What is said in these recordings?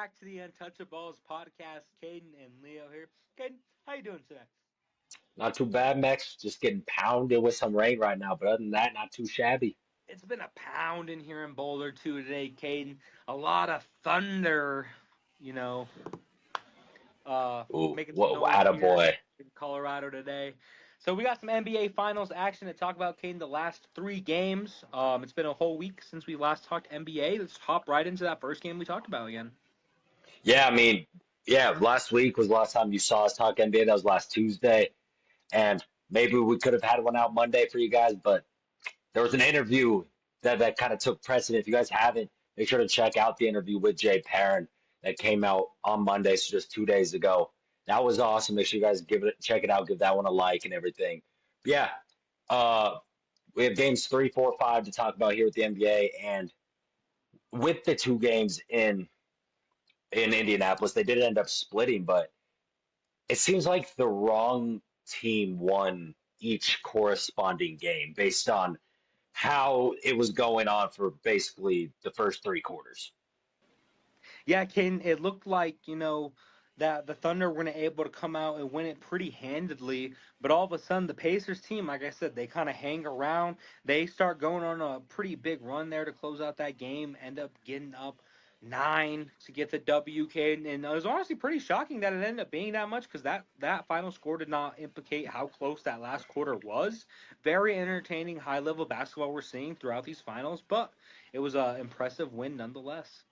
back to the Untouchaballs podcast. Caden and Leo here. Caden, how you doing today? Not too bad, Max. Just getting pounded with some rain right now, but other than that, not too shabby. It's been a pound in here in Boulder too today, Caden. A lot of thunder, you know, Ooh, making some whoa, noise here attaboy. in Colorado today. So we got some NBA Finals action to talk about, Caden. The last three games. It's been a whole week since we last talked NBA. Let's hop right into that first game we talked about again. Yeah, I mean, yeah, last week was the last time you saw us talk NBA. That was last Tuesday. And maybe we could have had one out Monday for you guys, but there was an interview that kind of took precedent. If you guys haven't, make sure to check out the interview with Jay Perrin that came out on Monday, so just 2 days ago. That was awesome. Make sure you guys check it out, give that one a like and everything. Yeah, uh, we have games three, four, five to talk about here with the NBA, and with the two games in Indianapolis, they did end up splitting, but it seems like the wrong team won each corresponding game based on how it was going on for basically the first three quarters. Yeah, Caden, it looked like, that the Thunder were able to come out and win it pretty handedly, but all of a sudden the Pacers team, like I said, they kind of hang around. They start going on a pretty big run there to close out that game, end up getting up nine to get the W, Caden. And it was honestly pretty shocking that it ended up being that much because that final score did not implicate how close that last quarter was. Very entertaining, high level basketball we're seeing throughout these finals, but it was an impressive win nonetheless.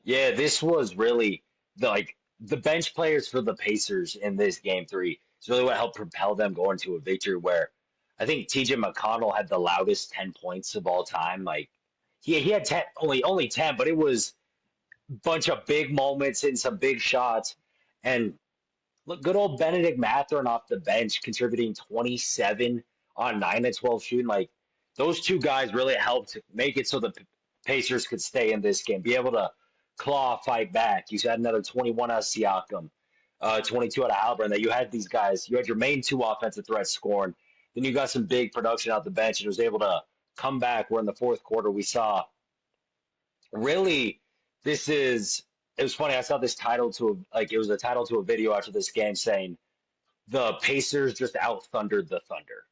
Yeah, this was really the bench players for the Pacers in this game three is really what helped propel them going to a victory where I think TJ McConnell had the loudest 10 points of all time. Like he had 10, only 10, but it was a bunch of big moments and some big shots. And look, good old Benedict Mathurin off the bench contributing 27 on 9 and 12 shooting. Like those two guys really helped make it so the Pacers could stay in this game, be able to claw, fight back. You had another 21 out of Siakam, 22 out of Halburn. That you had these guys. You had your main two offensive threats scoring. Then you got some big production out the bench and was able to come back. Where in the fourth quarter we saw really this is it was funny. I saw this title to like it was a title to a video after this game saying the Pacers just out thundered the Thunder.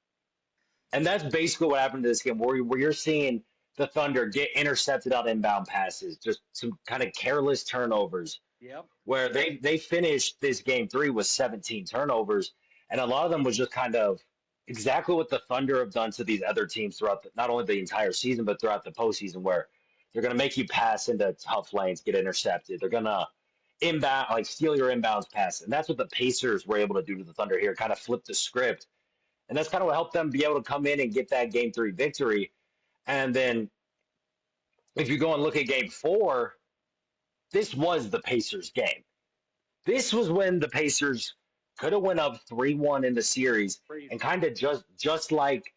And that's basically what happened to this game, where you're seeing the Thunder get intercepted on inbound passes, just some kind of careless turnovers, Yep. where they finished this game three with 17 turnovers, and a lot of them was just kind of exactly what the Thunder have done to these other teams throughout not only the entire season but throughout the postseason, where they're going to make you pass into tough lanes, get intercepted. They're going to inbound like steal your inbounds pass, and that's what the Pacers were able to do to the Thunder here, kind of flip the script, and that's kind of what helped them be able to come in and get that game three victory. And then if you go and look at game four, this was the Pacers game. This was when the Pacers could have went up 3-1 in the series, and Crazy. kind of just like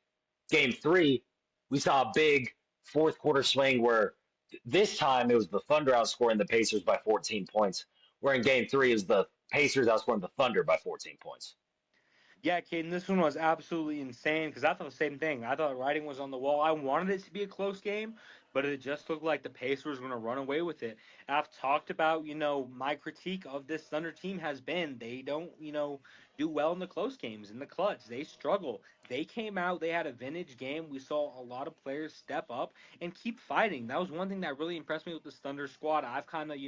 game three, we saw a big fourth quarter swing where this time it was the Thunder outscoring the Pacers by 14 points, where in game three it was the Pacers outscoring the Thunder by 14 points. Yeah, Caden, this one was absolutely insane because I thought the same thing. I thought writing was on the wall. I wanted it to be a close game, but it just looked like the Pacers were going to run away with it. I've talked about, my critique of this Thunder team has been they don't, do well in the close games, in the clutch. They struggle. They came out, they had a vintage game. We saw a lot of players step up and keep fighting. That was one thing that really impressed me with this Thunder squad. I've kind of,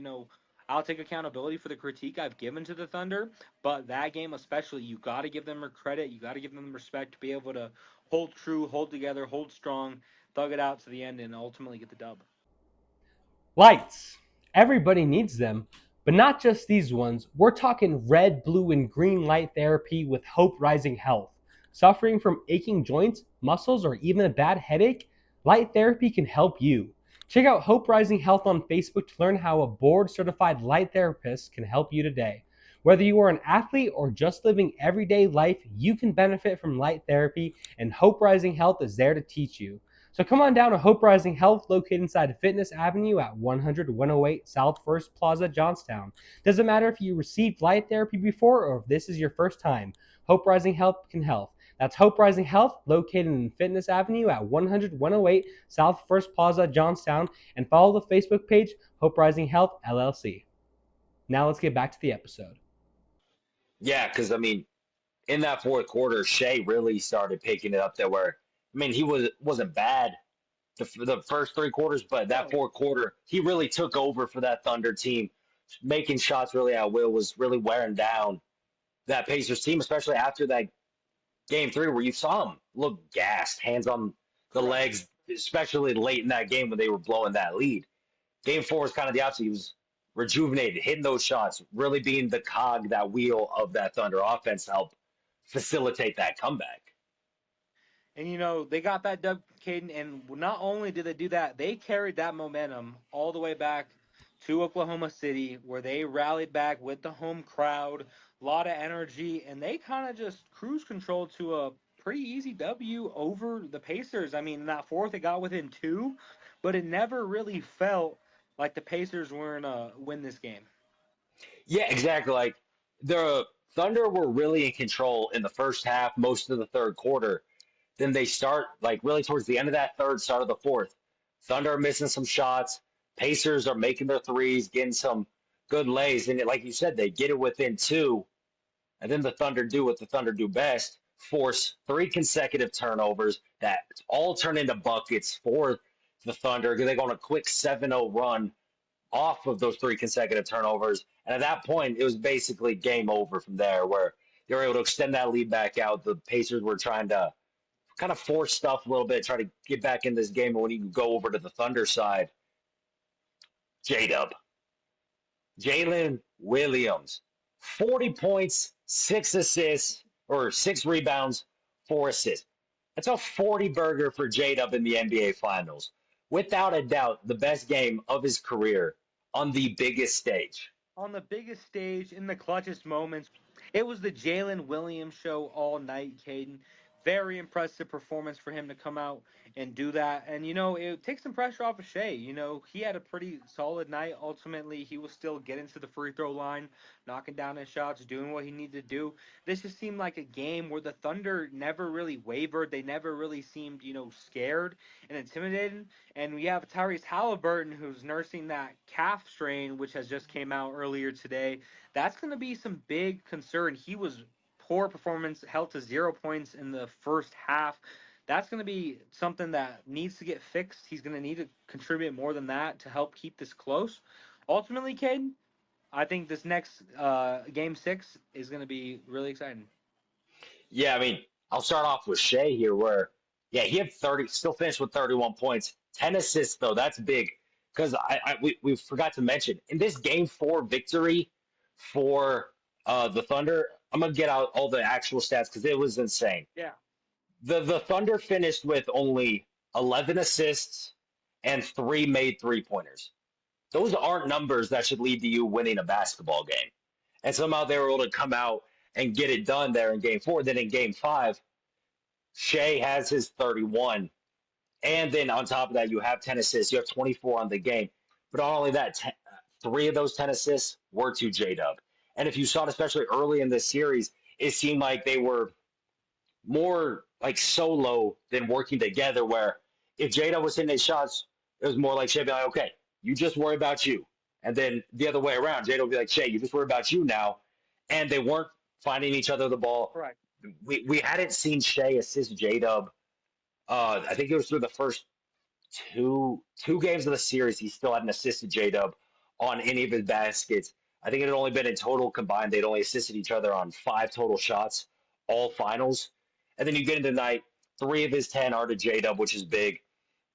I'll take accountability for the critique I've given to the Thunder, but that game especially, you got to give them credit. You got to give them respect to be able to hold true, hold together, hold strong, thug it out to the end, and ultimately get the dub. Lights. Everybody needs them, but not just these ones. We're talking red, blue, and green light therapy with Hope Rising Health. Suffering from aching joints, muscles, or even a bad headache? Light therapy can help you. Check out Hope Rising Health on Facebook to learn how a board certified light therapist can help you today. Whether you are an athlete or just living everyday life, you can benefit from light therapy, and Hope Rising Health is there to teach you. So come on down to Hope Rising Health, located inside Fitness Avenue at 100-108 South First Plaza, Johnstown. Doesn't matter if you received light therapy before or if this is your first time, Hope Rising Health can help. That's Hope Rising Health, located in Fitness Avenue at 100-108 South First Plaza, Johnstown, and follow the Facebook page Hope Rising Health LLC. Now let's get back to the episode. Yeah, because I mean, in that fourth quarter, Shea really started picking it up there. Where I mean, he wasn't bad the first three quarters, but that No, fourth quarter, he really took over for that Thunder team, making shots really at will, was really wearing down that Pacers team, especially after that game three where you saw him look gassed, hands on the correct. legs, especially late in that game when they were blowing that lead. Game four was kind of the opposite. He was rejuvenated, hitting those shots, really being the cog, that wheel of that Thunder offense to help facilitate that comeback. And they got that dub, Caden, and not only did they do that, they carried that momentum all the way back to Oklahoma City, where they rallied back with the home crowd, a lot of energy, and they kind of just cruise control to a pretty easy W over the Pacers. I mean, in that fourth, it got within two, but it never really felt like the Pacers were gonna win this game. Yeah, exactly. Like the Thunder were really in control in the first half, most of the third quarter. Then they start like really towards the end of that third, start of the fourth. Thunder are missing some shots. Pacers are making their threes, getting some good lays, and like you said, they get it within two, and then the Thunder do what the Thunder do best: force three consecutive turnovers that all turn into buckets for the Thunder. They go on a quick 7-0 run off of those three consecutive turnovers. And at that point, it was basically game over from there, where they were able to extend that lead back out. The Pacers were trying to kind of force stuff a little bit, try to get back in this game. And when you go over to the Thunder side, J-Dub, Jalen Williams, 40 points, 6 assists, or 6 rebounds, 4 assists. That's a 40 burger for J-Dub in the NBA Finals. Without a doubt, the best game of his career on the biggest stage. On the biggest stage, in the clutchest moments. It was the Jalen Williams show all night, Caden. Very impressive performance for him to come out and do that. And, it takes some pressure off of Shea. He had a pretty solid night. Ultimately, he was still getting to the free throw line, knocking down his shots, doing what he needed to do. This just seemed like a game where the Thunder never really wavered. They never really seemed, scared and intimidated. And we have Tyrese Halliburton, who's nursing that calf strain, which has just came out earlier today. That's going to be some big concern. He was poor performance, held to 0 points in the first half. That's going to be something that needs to get fixed. He's going to need to contribute more than that to help keep this close. Ultimately, Caden, I think this next game six is going to be really exciting. Yeah, I mean, I'll start off with Shea here, where, yeah, he had 30, still finished with 31 points. 10 assists, though, that's big. Because we forgot to mention, in this game four victory for the Thunder, I'm going to get out all the actual stats because it was insane. Yeah. The Thunder finished with only 11 assists and 3 made 3-pointers. Those aren't numbers that should lead to you winning a basketball game. And somehow they were able to come out and get it done there in game four. Then in game five, Shea has his 31. And then on top of that, you have 10 assists. You have 24 on the game. But not only that, 3 of those 10 assists were to J-Dub. And if you saw it, especially early in this series, it seemed like they were more like solo than working together, where if J-Dub was hitting his shots, it was more like Shea be like, okay, you just worry about you. And then the other way around, J-Dub would be like, Shea, you just worry about you now. And they weren't finding each other the ball. Correct. We hadn't seen Shea assist J-Dub. I think it was through the first two games of the series. He still hadn't assisted J-Dub on any of his baskets. I think it had only been in total combined. They'd only assisted each other on 5 total shots, all finals. And then you get into tonight, 3 of his 10 are to J-Dub, which is big.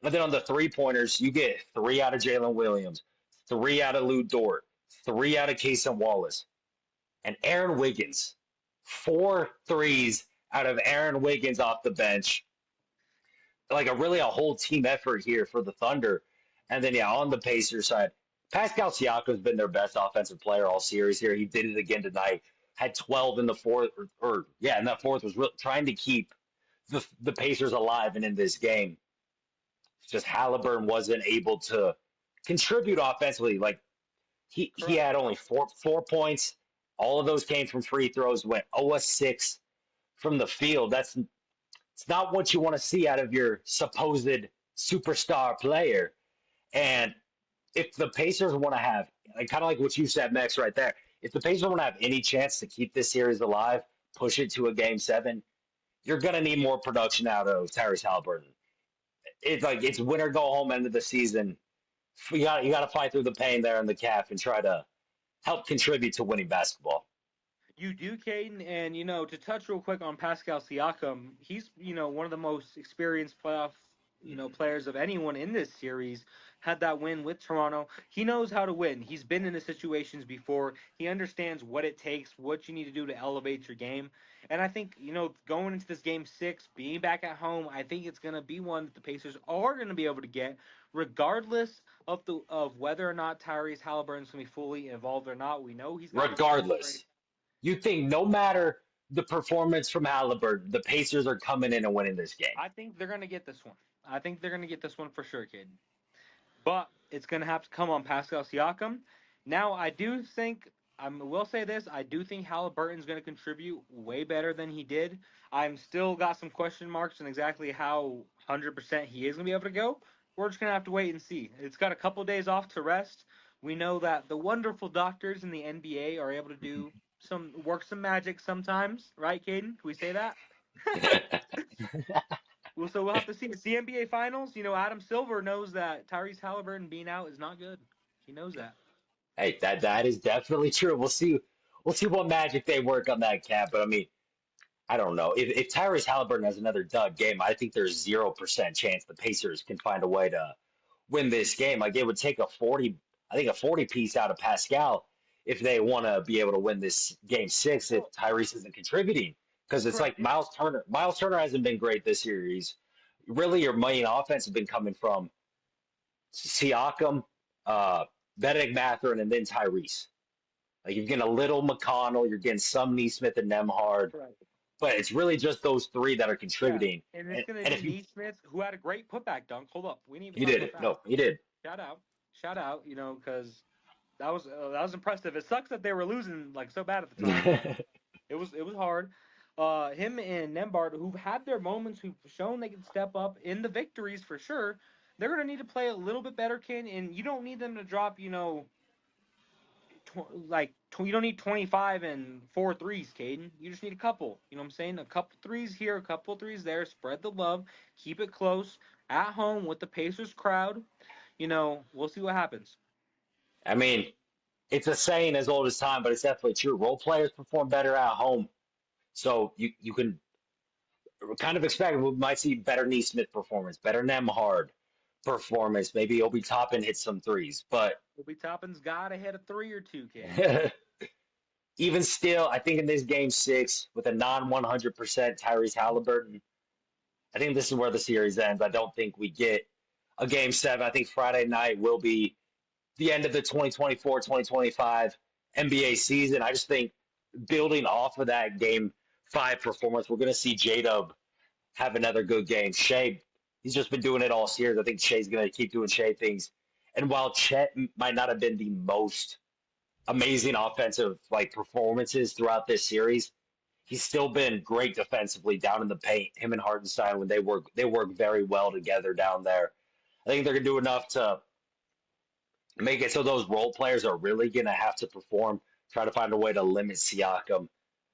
And then on the 3-pointers, you get 3 out of Jalen Williams, 3 out of Lou Dort, 3 out of Cason Wallace, and Aaron Wiggins. 4 threes out of Aaron Wiggins off the bench. Like a whole team effort here for the Thunder. And then, yeah, on the Pacers side, Pascal Siakam's been their best offensive player all series here. He did it again tonight. Had 12 in the fourth, in that fourth was trying to keep the Pacers alive and in this game. It's just Halliburton wasn't able to contribute offensively. Like he had only four points. All of those came from free throws. Went 0-6 from the field. It's not what you want to see out of your supposed superstar player. And if the Pacers want to have kind of like what you said, Max, right there. If the Pacers don't have any chance to keep this series alive, push it to a game seven, you're gonna need more production out of Tyrese Halliburton. It's like it's win or go home end of the season. You got to fight through the pain there in the calf and try to help contribute to winning basketball. You do, Caden, and to touch real quick on Pascal Siakam, he's one of the most experienced playoff players of anyone in this series. Had that win with Toronto. He knows how to win. He's been in the situations before. He understands what it takes, what you need to do to elevate your game. And I think going into this game six, being back at home, I think it's going to be one that the Pacers are going to be able to get, regardless of whether or not Tyrese Halliburton's going to be fully involved or not. We know he's got the scoring. Regardless, you think no matter the performance from Halliburton, the Pacers are coming in and winning this game. I think they're gonna get this one. I think they're gonna get this one for sure, kid. But it's gonna have to come on Pascal Siakam. Now, I do think I will say this: I do think Halliburton's gonna contribute way better than he did. I'm still got some question marks on exactly how 100% he is gonna be able to go. We're just gonna have to wait and see. It's got a couple days off to rest. We know that the wonderful doctors in the NBA are able to do some magic sometimes, right, Caden? Can we say that? Well, so we'll have to see. It's the NBA Finals. Adam Silver knows that Tyrese Halliburton being out is not good. He knows that. Hey, that is definitely true. We'll see what magic they work on that cap. But I mean, I don't know. If Tyrese Halliburton has another dud game, I think there's 0% chance the Pacers can find a way to win this game. Like it would take I think a 40 piece out of Pascal if they want to be able to win this game six if Well, Tyrese isn't contributing. Because it's correct. like Miles Turner. Miles Turner hasn't been great this series. Really, your main offense has been coming from Siakam, uh, Benedict Mathurin, and then Tyrese. Like you're getting a little McConnell, you're getting some Neesmith and Nemhard, Correct. but it's really just those three that are Yeah, contributing. and it's And, gonna and be if you Neesmith, who had a great putback dunk. Hold up, we didn't even he talk did about it, that. no, he did. Shout out, shout out. Because that was impressive. It sucks that they were losing like so bad at the time, but it was hard. Him and Nembard, who've had their moments, who've shown they can step up in the victories for sure. They're gonna need to play a little bit better, Ken, and you don't need them to drop, you don't need 25 and four threes, Caden. You just need a couple. You know what I'm saying? A couple threes here, a couple threes there. Spread the love. Keep it close at home with the Pacers crowd. We'll see what happens. I mean, it's a saying as old as time, but it's definitely true. Role players perform better at home, so you can kind of expect we might see better Neesmith performance, better Nemhard performance. Maybe Obi Toppin hit some threes, but Obi Toppin's got to hit a three or two, Caden. even still, I think in this game six with a non 100% Tyrese Halliburton, I think this is where the series ends. I don't think we get a game seven. I think Friday night will be the end of the 2024-2025 NBA season. I just think building off of that game five performance, we're going to see J-Dub have another good game. Shea, he's just been doing it all series. I think Shea's going to keep doing Shea things. And while Chet might not have been the most amazing offensive like performances throughout this series, he's still been great defensively down in the paint. Him and Hartenstein when they work very well together down there. I think they're gonna do enough to make it so those role players are really gonna have to perform. Try to find a way to limit Siakam,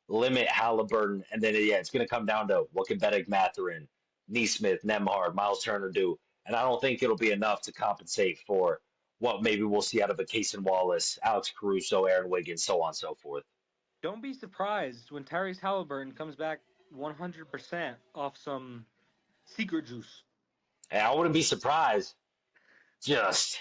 limit Halliburton, and then yeah, it's gonna come down to what can Benedict Mathurin, Neesmith, Nemhard, Miles Turner do. And I don't think it'll be enough to compensate for what maybe we'll see out of a Cason Wallace, Alex Caruso, Aaron Wiggins, so on and so forth. Don't be surprised when Tyrese Halliburton comes back 100% off some secret juice. And I wouldn't be surprised. Just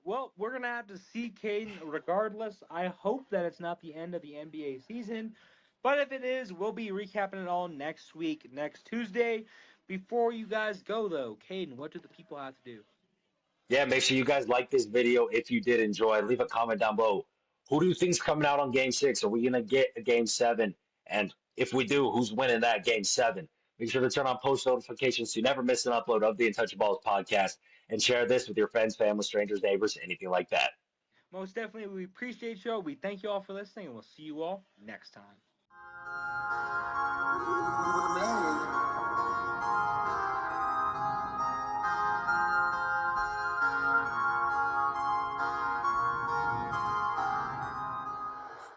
Well, we're going to have to see Caden regardless. I hope that it's not the end of the NBA season. But if it is, we'll be recapping it all next week, next Tuesday. Before you guys go, though, Caden, what do the people have to do? yeah, make sure you guys like this video if you did enjoy. Leave a comment down below. Who do you think's coming out on game six? Are we gonna get a game seven? And if we do, who's winning that game seven? Make sure to turn on post notifications so you never miss an upload of the Untouchaballs podcast and share this with your friends, family, strangers, neighbors, anything like that. Most definitely, we appreciate you all. We thank you all for listening, and we'll see you all next time.